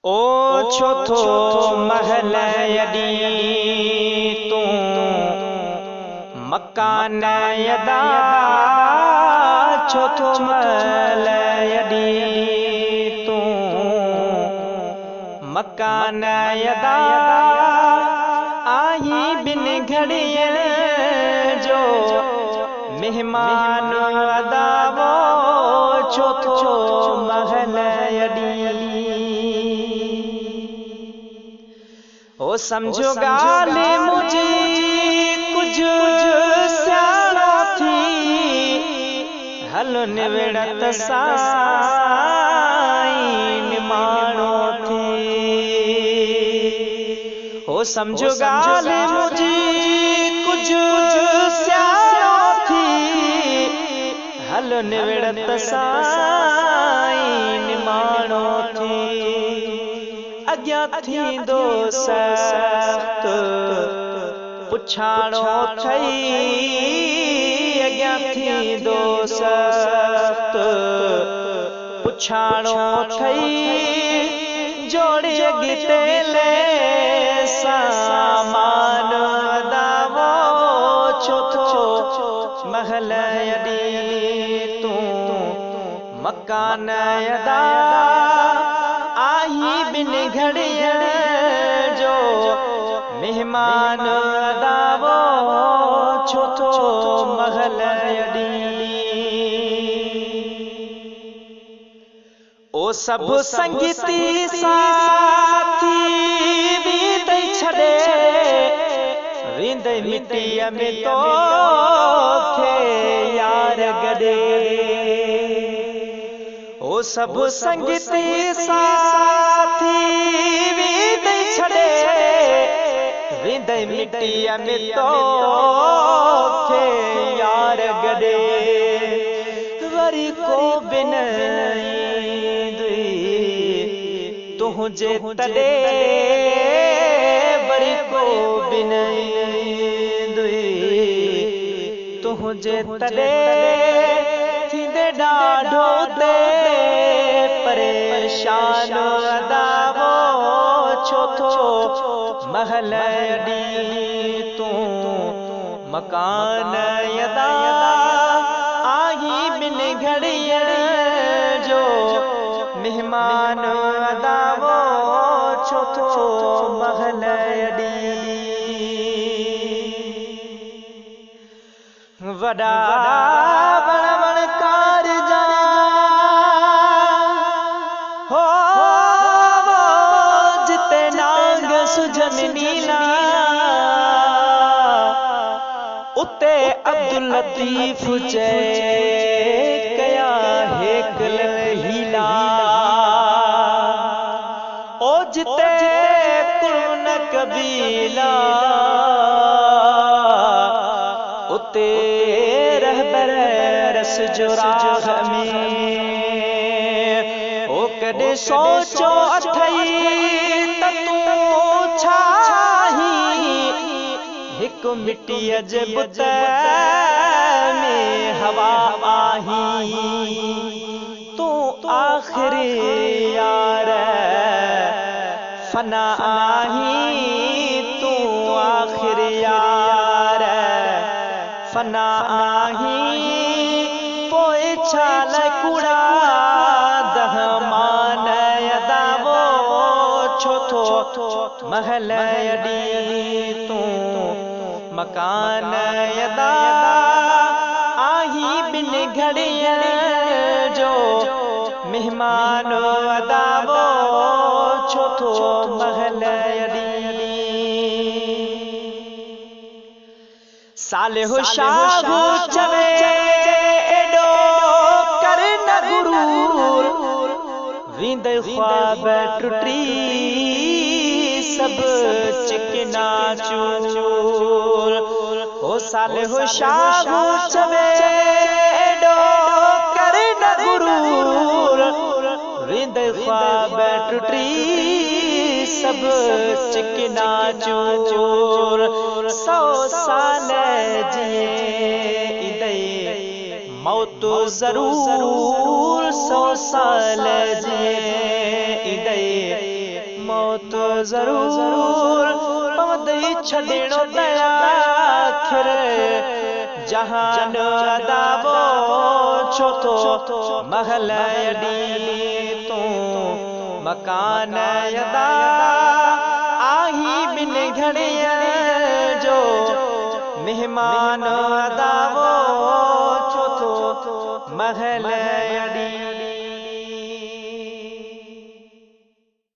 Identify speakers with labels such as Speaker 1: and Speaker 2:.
Speaker 1: ओ छोथो महल यडी तू मकान यदा छोथो महल यडी तू मकान यदा आई बिन घड़ियन जो मेहमान अदावो छोथो महल यडी ओ समझो गाल मुझे कुछ स्याणो थी हलो निवेड़त साईं निमाणो थी। ओ समझो गाल मुझे कुछ स्याणो थी हलो निवेड़त साईं निमाणो थी। अग्या थींदो सख्त पुछाणो थई अग्या थींदो सख्त पुछाणो थई जोड़े अॻिते ले सामान दावो छोथो महल यडी तू मकान यदा आई बिन घड़ियन जो मेहमान अदावो छोथो महल यडी। ओ सब संगीती साथी वींदे छड़े वींदे मिट्टीअ में तो खे यार गॾे। ओ सब संगीती साथी वींदे छड़े वींदे मिट्टीअ में तो खे यार गॾे। वरी को बिन तुझे तॾे वरी को बिन तुझे तॾे थींदे ॾाढो दे परेशान अदावो छोथो महल यडी तू मकान यदा आई बिन घड़ियन जो मेहमान अदावो छोथो महल यडी। वॾा बण कारजा हो जिते नांग सुजन नीला उते अब्दुल लतीफ चए कया हेकल हीला। ओ जिते कुर्न कबीला उते रहबर रस जो राह में ओ कॾे सोचो अथई त तूं छाही हिक मिट्टीअ जे बुत में हवा आही तूं आख़िरी यार फना आही तूं आख़िरी यार फना आही पोइ छाल कूड़ा दहमान अदावो छोथो महल यडी तू मकान यदा आई बिन घड़ियन जो मेहमान अदावो छोथो महल यडी। सालिह शाहू चवे एडो कर न गुरूर वींदे ख्वाब टुटी सब चिकना चूर। ओ सालिह शाहू चवे एडो कर न गुरूर वींदे ख्वाब टुटी सब चिकना चूर। 100 साल जिए इदे मौत जरूर 100 साल जिए इदे मौत जरूर पवंदी छॾणो दया आखिर जहान अदावो छो तो महल अडी तूं मकान अदा आही बिन घड़िया जो मेहमान अदावो छो तो महल अडी।